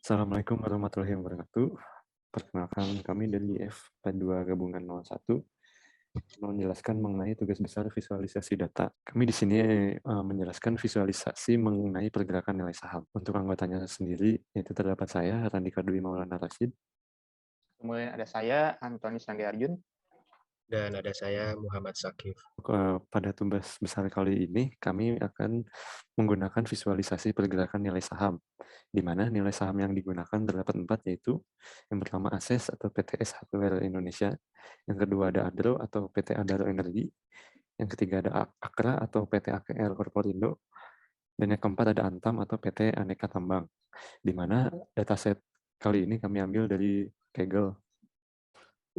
Assalamualaikum warahmatullahi wabarakatuh. Perkenalkan kami dari FP2 Gabungan 01 mau menjelaskan mengenai tugas besar visualisasi data. Kami di sini menjelaskan visualisasi mengenai pergerakan nilai saham. Untuk anggotanya sendiri, yaitu terdapat saya, Randika Dwi Maulana Rashid. Kemudian ada saya, Antoni Sandi Arjun. Dan ada saya, Muhammad Sakif. Pada tugas besar kali ini, kami akan menggunakan visualisasi pergerakan nilai saham, di mana nilai saham yang digunakan terdapat 4, yaitu yang pertama ASES atau PTS Hardware Indonesia, yang kedua ada ADRO atau PT Adaro Energi, yang ketiga ada AKRA atau PT AKR Korporindo, dan yang keempat ada Antam atau PT Aneka Tambang, di mana dataset kali ini kami ambil dari Kaggle.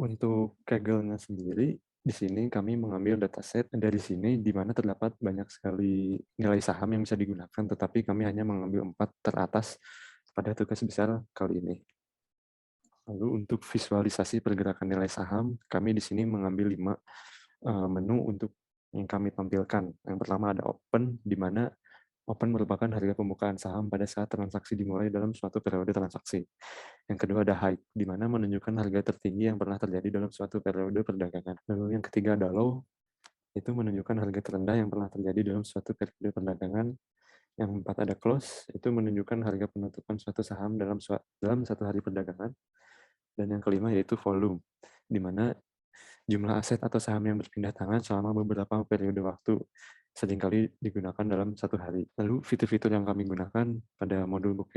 Untuk Kaggle-nya sendiri, di sini kami mengambil dataset dari sini, di mana terdapat banyak sekali nilai saham yang bisa digunakan, tetapi kami hanya mengambil 4 teratas pada tugas besar kali ini. Lalu untuk visualisasi pergerakan nilai saham, kami di sini mengambil 5 menu untuk yang kami tampilkan. Yang pertama ada open, di mana open merupakan harga pembukaan saham pada saat transaksi dimulai dalam suatu periode transaksi. Yang kedua ada high, di mana menunjukkan harga tertinggi yang pernah terjadi dalam suatu periode perdagangan. Lalu yang ketiga ada low, itu menunjukkan harga terendah yang pernah terjadi dalam suatu periode perdagangan. Yang empat ada close, itu menunjukkan harga penutupan suatu saham dalam satu hari perdagangan. Dan yang kelima yaitu volume, di mana jumlah aset atau saham yang berpindah tangan selama beberapa periode waktu seringkali digunakan dalam satu hari. Lalu fitur-fitur yang kami gunakan pada modul book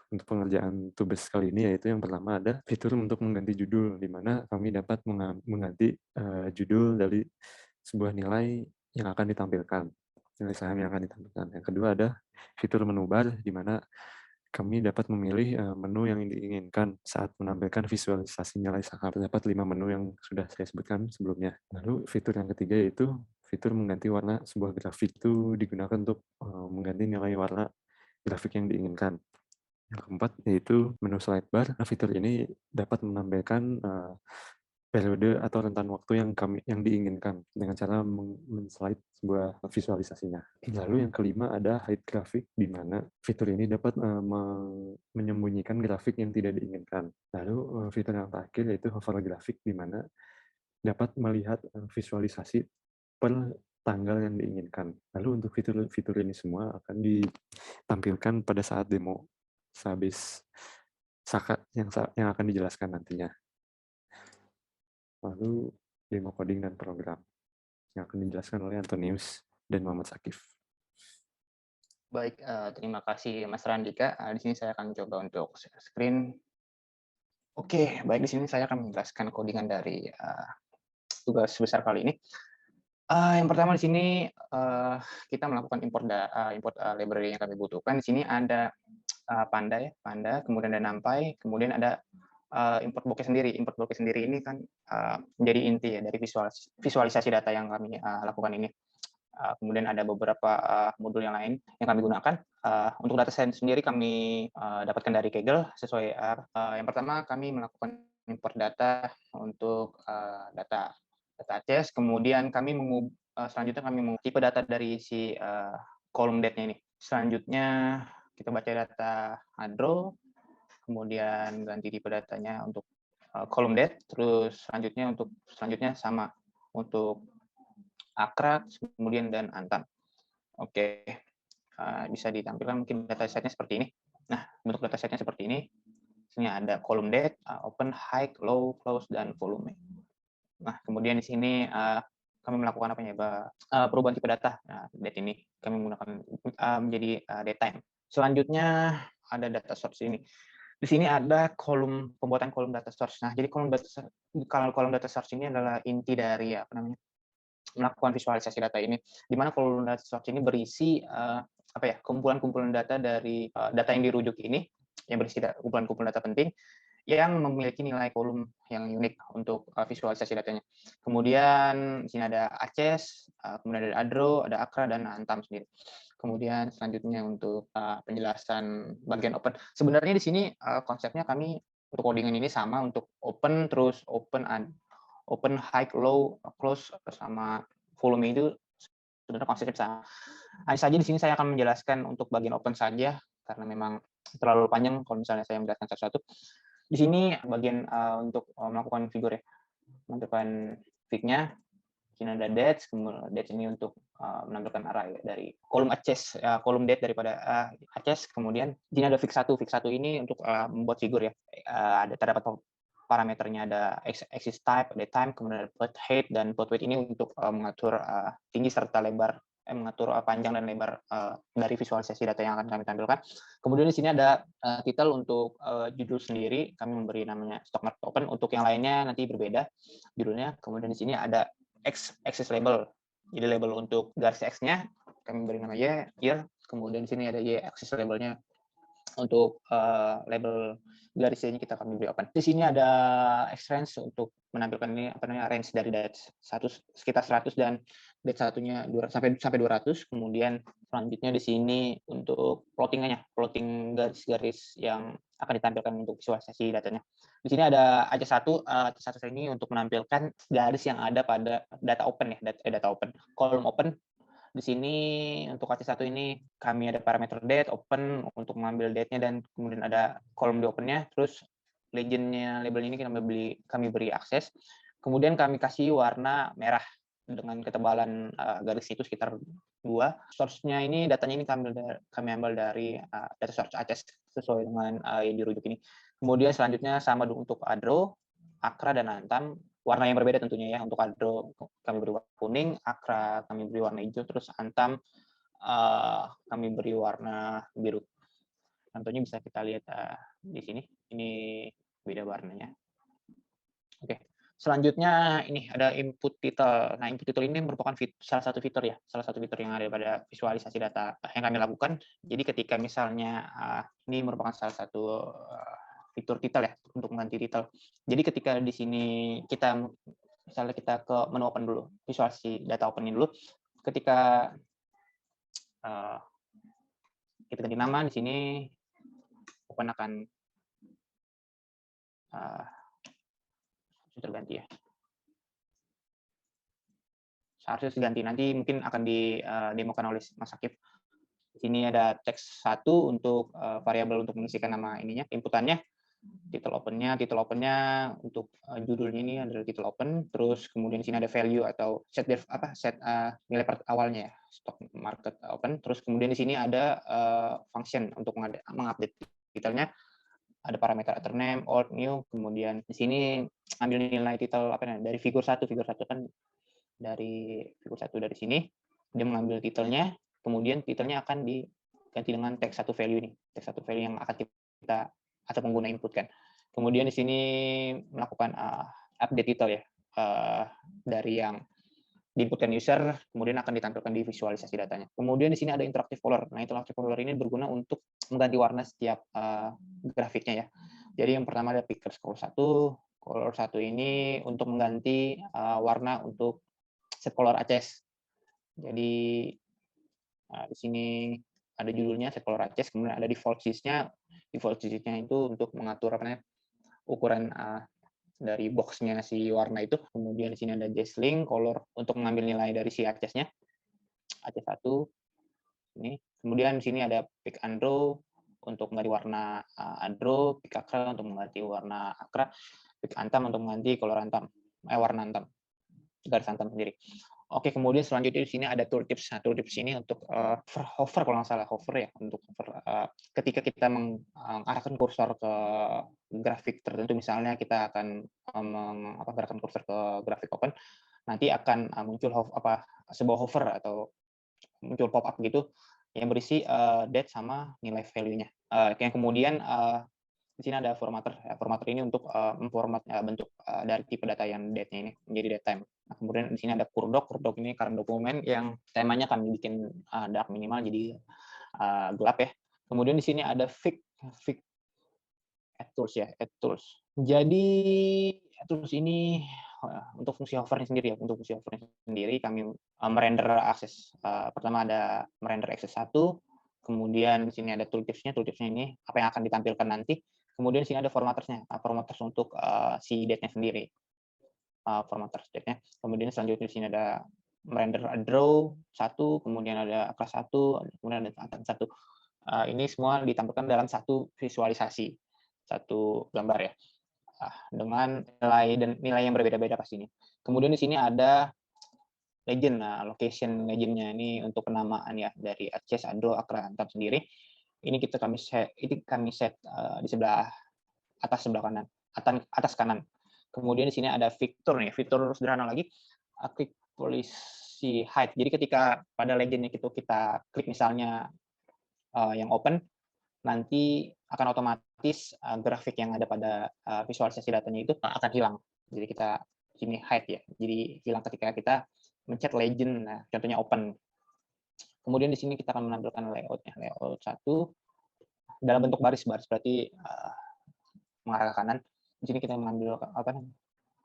untuk pengerjaan tugas kali ini yaitu yang pertama ada fitur untuk mengganti judul, di mana kami dapat mengganti judul dari sebuah nilai yang akan ditampilkan, nilai saham yang akan ditampilkan. Yang kedua ada fitur menu bar, di mana kami dapat memilih menu yang diinginkan saat menampilkan visualisasi nilai saham. Terdapat 5 menu yang sudah saya sebutkan sebelumnya. Lalu fitur yang ketiga yaitu fitur mengganti warna sebuah grafik. Itu digunakan untuk mengganti nilai warna grafik yang diinginkan. Yang keempat yaitu menu slide bar. Nah, fitur ini dapat menampilkan periode atau rentan waktu yang diinginkan dengan cara men-slide sebuah visualisasinya. Lalu yang kelima ada hide grafik, di mana fitur ini dapat menyembunyikan grafik yang tidak diinginkan. Lalu fitur yang terakhir yaitu hover grafik, di mana dapat melihat visualisasi per tanggal yang diinginkan. Lalu untuk fitur-fitur ini semua akan ditampilkan pada saat demo sehabis yang akan dijelaskan nantinya. Lalu demo coding dan program yang akan dijelaskan oleh Antonius dan Muhammad Sakif. Baik, terima kasih Mas Randika. Di sini saya akan coba untuk share screen. Oke, baik, di sini saya akan menjelaskan codingan dari tugas besar kali ini. Yang pertama di sini kita melakukan import library yang kami butuhkan. Di sini ada Panda, kemudian ada NumPy, kemudian ada import bokeh sendiri. Import bokeh sendiri ini kan menjadi inti ya dari visualisasi data yang kami lakukan ini. Kemudian ada beberapa modul yang lain yang kami gunakan. Untuk data science sendiri kami dapatkan dari Kaggle sesuai yang pertama kami melakukan import data untuk data ACES, kemudian kami selanjutnya kami mengubah tipe data dari si kolom date-nya ini. Selanjutnya kita baca data ADRO, kemudian ganti tipe datanya untuk kolom date, terus selanjutnya sama untuk AKRA, kemudian dan Antam. Oke, bisa ditampilkan mungkin datasetnya seperti ini. Nah, bentuk datasetnya seperti ini. Sini ada kolom date, open, high, low, close, dan volume. Nah, kemudian di sini kami melakukan perubahan tipe data. Nah, date ini kami menggunakan menjadi date time. Selanjutnya ada data source ini. Di sini ada pembuatan kolom data source. Nah, jadi kolom data source ini adalah inti dari melakukan visualisasi data ini, di mana kolom data source ini berisi kumpulan-kumpulan data dari data yang dirujuk ini, yang berisi kumpulan-kumpulan data penting yang memiliki nilai kolom yang unik untuk visualisasi datanya. Kemudian di sini ada ACES, kemudian ada ADRO, ada AKRA, dan Antam sendiri. Kemudian selanjutnya untuk penjelasan bagian open. Sebenarnya di sini konsepnya kami untuk codingan ini sama untuk open, terus open, high, low, close, sama volume itu sebenarnya konsepnya sama. Hanya saja di sini saya akan menjelaskan untuk bagian open saja, karena memang terlalu panjang kalau misalnya saya menjelaskan satu-satu. Di sini bagian untuk melakukan figur ya, menampilkan fig-nya. Di sini ada dates, kemudian dates ini untuk menampilkan array dari kolom access, kolom date daripada access. Kemudian di sini ada fig 1. Fig 1 ini untuk membuat figur ya. Ada terdapat parameternya, ada axis type, date time, kemudian ada plot height, dan plot weight ini untuk mengatur tinggi serta lebar, mengatur panjang dan lebar dari visualisasi data yang akan kami tampilkan. Kemudian di sini ada title untuk judul sendiri, kami memberi namanya stock market open. Untuk yang lainnya nanti berbeda judulnya. Kemudian di sini ada axis label, jadi label untuk garis X-nya kami beri nama year. Kemudian di sini ada Y axis labelnya, untuk label garisnya kita kami beri open. Di sini ada range untuk menampilkan ini range dari date 1 sekitar 100 dan date satunya sampai 200. Kemudian selanjutnya di sini untuk plotting garis-garis yang akan ditampilkan untuk visualisasi datanya. Di sini ada AC1 ini untuk menampilkan garis yang ada pada data open ya, data open, kolom open. Di sini untuk AC1 ini kami ada parameter date, open untuk mengambil date-nya, dan kemudian ada kolom di open-nya, terus legend-nya, label ini kami beri akses. Kemudian kami kasih warna merah dengan ketebalan garis itu sekitar 2. Source-nya ini, datanya ini kami ambil dari data source ACES sesuai dengan yang dirujuk ini. Kemudian selanjutnya sama untuk Adro, Akra, dan Antam. Warna yang berbeda tentunya ya. Untuk Adro kami beri warna kuning, Akra kami beri warna hijau, terus Antam kami beri warna biru. Contohnya bisa kita lihat di sini. Ini beda warnanya. Oke. Selanjutnya ini ada input title. Nah, input title ini merupakan salah satu fitur yang ada pada visualisasi data yang kami lakukan. Jadi ketika misalnya ini merupakan salah satu fitur title ya, untuk mengganti title. Jadi ketika di sini misalnya kita ke menu open dulu, visualisasi data open ini dulu. Ketika kita ganti nama di sini, open akan terganti ya. Seharusnya diganti, nanti mungkin akan didemokan oleh Mas Akif. Di sini ada teks 1 untuk variabel untuk mengisikan nama ininya, inputannya. Title opennya untuk judulnya ini adalah title open. Terus kemudian di sini ada value atau set nilai awalnya ya, stock market open. Terus kemudian di sini ada function untuk mengupdate titelnya. Ada parameter author name, old, new. Kemudian di sini ambil nilai title dari figur 1 kan dari figur 1 dari sini. Dia mengambil titelnya, kemudian titelnya akan diganti dengan teks 1 value ini. Teks 1 value yang akan kita atau pengguna input kan. Kemudian di sini melakukan update title ya, dari yang diinputkan user, kemudian akan ditampilkan di visualisasi datanya. Kemudian di sini ada interactive color. Nah, interactive color ini berguna untuk mengganti warna setiap grafiknya ya. Jadi yang pertama ada picker color 1. Color 1 ini untuk mengganti warna untuk set color ACES. Jadi di sini ada judulnya set color ACES, kemudian ada default size-nya. Default size-nya itu untuk mengatur ukuran dari box-nya si warna itu. Kemudian di sini ada JSLink color untuk mengambil nilai dari si ACES-nya. ACES 1 ini. Kemudian di sini ada pick and draw untuk mengganti warna Andro, pick Akra untuk mengganti warna Akra, pick Antam untuk mengganti color Antam, warna Antam, garis Antam sendiri. Oke, kemudian selanjutnya di sini ada tooltips. Nah, tooltips ini untuk hover kalau nggak salah, hover ya, untuk hover. Ketika kita mengarahkan kursor ke grafik tertentu, misalnya kita akan mengarahkan kursor ke grafik open, nanti akan muncul sebuah hover atau muncul pop up gitu yang berisi date sama nilai value-nya. Yang kemudian di sini ada formatter. Formatter ini untuk memformat bentuk dari tipe data yang date-nya ini menjadi date time. Nah, kemudian di sini ada curvedog. Curvedog ini current dokumen yang temanya kami bikin dark minimal jadi gelap ya. Kemudian di sini ada fig add tools ya, add tools. Jadi add tools ini untuk fungsi hovernya sendiri ya. Untuk fungsi hovernya sendiri kami merender akses. Pertama ada merender akses 1. Kemudian di sini ada tooltips-nya. Tooltips-nya ini apa yang akan ditampilkan nanti. Kemudian di sini ada formatters-nya. Formatters untuk si date-nya sendiri. Formatters date-nya. Kemudian selanjutnya di sini ada merender draw 1, kemudian ada class 1, kemudian ada atom 1. Ini semua ditampilkan dalam satu visualisasi, satu gambar ya, dengan nilai yang berbeda-beda pastinya. Kemudian di sini ada legend, location legend-nya ini untuk penamaan ya dari Aceh, Adro, Accra, Antam sendiri. Ini kami set di sebelah sebelah kanan, atas kanan. Kemudian di sini ada fitur nih, fitur sederhana lagi, quick policy hide. Jadi ketika pada legend-nya kita klik misalnya yang open, nanti akan otomatis grafik yang ada pada visualisasi datanya itu akan hilang. Jadi kita sini hide ya. Jadi hilang ketika kita mencet legend, contohnya open. Kemudian di sini kita akan menampilkan layout-nya. Layout 1 dalam bentuk baris berarti mengarah ke kanan. Di sini kita menampilkan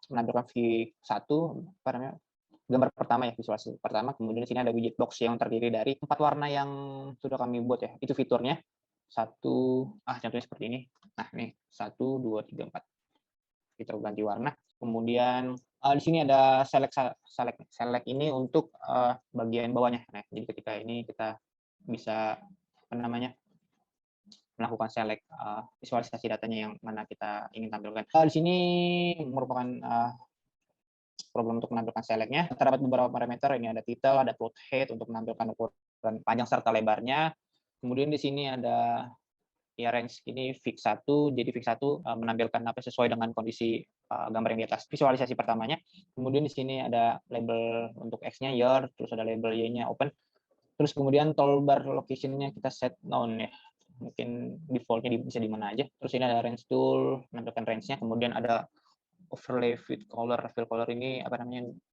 V1 gambar pertama ya, visualisasi pertama. Kemudian di sini ada widget box yang terdiri dari 4 warna yang sudah kami buat ya. Itu fiturnya. Contohnya seperti ini. Nah, nih 1 2 3 4. Kita ganti warna. Kemudian di sini ada select ini untuk bagian bawahnya. Nah, jadi ketika ini kita bisa melakukan select visualisasi datanya yang mana kita ingin tampilkan. Di sini merupakan problem untuk menampilkan select-nya. Terdapat beberapa parameter, ini ada title, ada plot head untuk menampilkan ukuran panjang serta lebarnya. Kemudian di sini ada ya range ini fix 1, jadi fix 1 menampilkan sesuai dengan kondisi gambar yang di atas. Visualisasi pertamanya. Kemudian di sini ada label untuk X-nya year, terus ada label Y-nya open. Terus kemudian toolbar location-nya kita set none ya. Mungkin default-nya bisa di mana aja. Terus ini ada range tool, menampilkan range-nya. Kemudian ada overlay fill color ini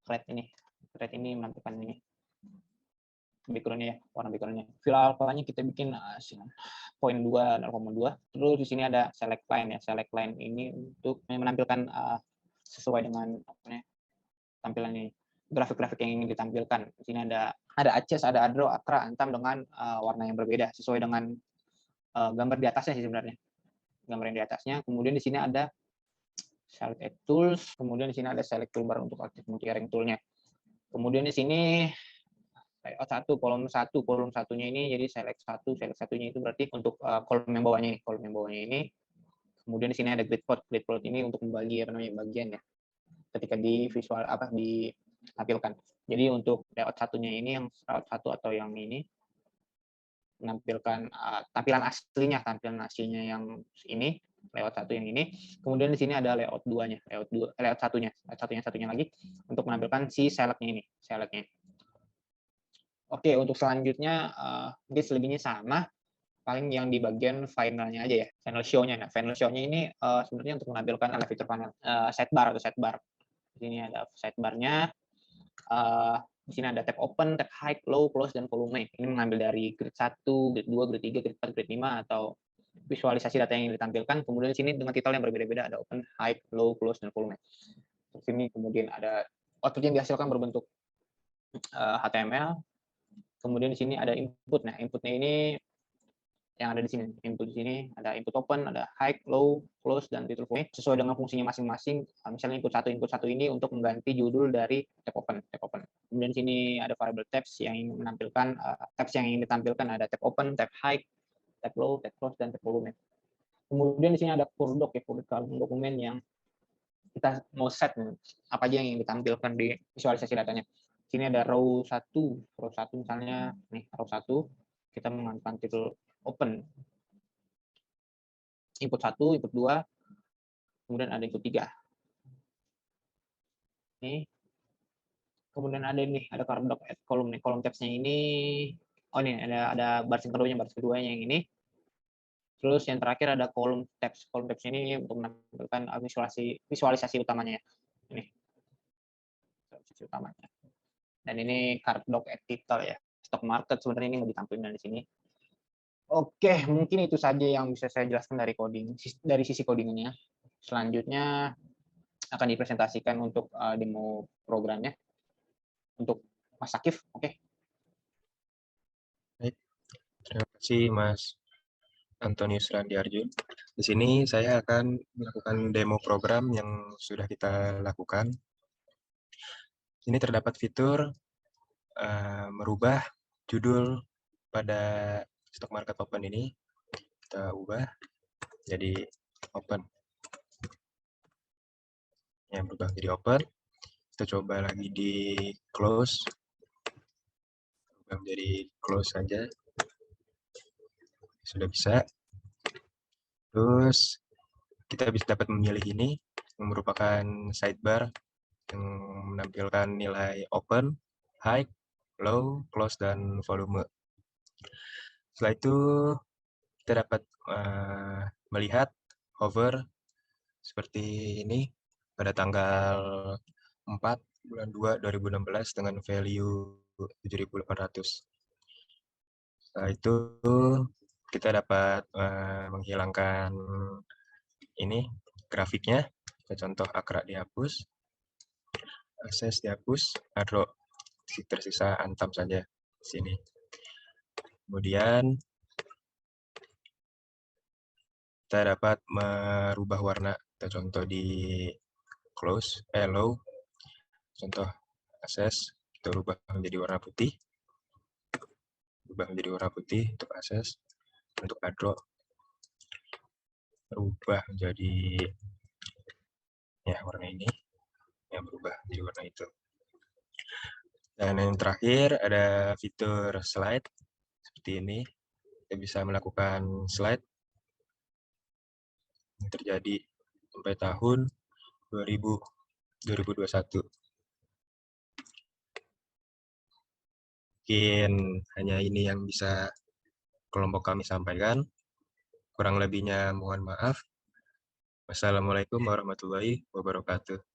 red ini menampilkan ini background-nya ya, warna background-nya. Fill alpha-nya kita bikin 0.2. Terus di sini ada select line ya. Select line ini untuk menampilkan sesuai dengan tampilan ini, grafik-grafik yang ingin ditampilkan. Di sini ada Aceh, ada Adro, Accra, Antam dengan warna yang berbeda sesuai dengan gambar di atasnya sih sebenarnya. Gambar yang di atasnya. Kemudian di sini ada select add tools, kemudian di sini ada select toolbar untuk aktif multi-ring tool-nya. Kemudian di sini layout 1, kolom 1-nya ini jadi select 1-nya itu berarti untuk kolom yang bawahnya ini. Kemudian di sini ada grid plot ini untuk membagi bagian ya. Ketika di visual ditampilkan. Jadi untuk layout 1-nya ini yang layout 1 atau yang ini menampilkan tampilan aslinya yang ini, layout 1 yang ini. Kemudian di sini ada layout 2-nya, layout satunya lagi untuk menampilkan si select-nya. Oke, untuk selanjutnya mungkin selebihnya sama, paling yang di bagian finalnya aja ya, final show-nya. Nah, final show-nya ini sebenarnya untuk menampilkan ada fitur panel sidebar. Di sini ada sidebar-nya. Di sini ada tab open, tab high, low, close, dan volume. Ini mengambil dari grid 1, grid 2, grid 3, grid 4, grid 5, atau visualisasi data yang ditampilkan. Kemudian di sini dengan titel yang berbeda-beda, ada open, high, low, close, dan volume. Di sini kemudian ada output yang dihasilkan berbentuk HTML. Kemudian di sini ada input. Nah, inputnya ini yang ada di sini. Input di sini ada input open, ada high, low, close, dan title volume sesuai dengan fungsinya masing-masing. Misalnya input satu ini untuk mengganti judul dari tab open. Kemudian di sini ada variable tabs yang ingin menampilkan tabs yang ingin ditampilkan, ada tab open, tab high, tab low, tab close, dan tab volume. Kemudian di sini ada purdok dokumen yang kita mau set apa aja yang ingin ditampilkan di visualisasi datanya. Di sini ada row 1 misalnya nih, row 1 kita mengamankan titel open. Input 1, input 2, kemudian ada input 3. Nih. Kemudian ada cardlock add column nih, kolom tabs-nya ini. Oh, ini ada baris keduanya yang ini. Terus yang terakhir ada kolom tabs. Kolom tabs ini untuk menampilkan visualisasi utamanya. Ini. Visualisasi utamanya. Dan ini cardlock add title ya. Stock market sebenarnya ini mau ditampilkan di sini. Oke, mungkin itu saja yang bisa saya jelaskan dari sisi codingnya. Selanjutnya akan dipresentasikan untuk demo programnya untuk Mas Sakif. Oke. Baik, terima kasih Mas Antonius Randiarjo. Di sini saya akan melakukan demo program yang sudah kita lakukan. Ini terdapat fitur merubah judul pada stock market open ini kita ubah jadi open. Yang berubah jadi open. Kita coba lagi di close. Ubah menjadi close saja. Sudah bisa. Terus kita bisa dapat memilih ini yang merupakan sidebar yang menampilkan nilai open, high, low, close, dan volume. Setelah itu kita dapat melihat hover seperti ini pada tanggal 4 bulan 2 2016 dengan value 7.800. Setelah itu kita dapat menghilangkan ini grafiknya. Kita contoh akra dihapus, akses dihapus, adro tersisa antam saja di sini. Kemudian kita dapat merubah warna. Kita contoh di close, low. Contoh akses, kita rubah menjadi warna putih. Rubah menjadi warna putih untuk akses. Untuk adro, rubah menjadi ya warna ini. Yang berubah menjadi warna itu. Dan yang terakhir ada fitur slide seperti ini. Kita bisa melakukan slide yang terjadi sampai tahun 2021. Mungkin hanya ini yang bisa kelompok kami sampaikan. Kurang lebihnya mohon maaf. Wassalamualaikum warahmatullahi wabarakatuh.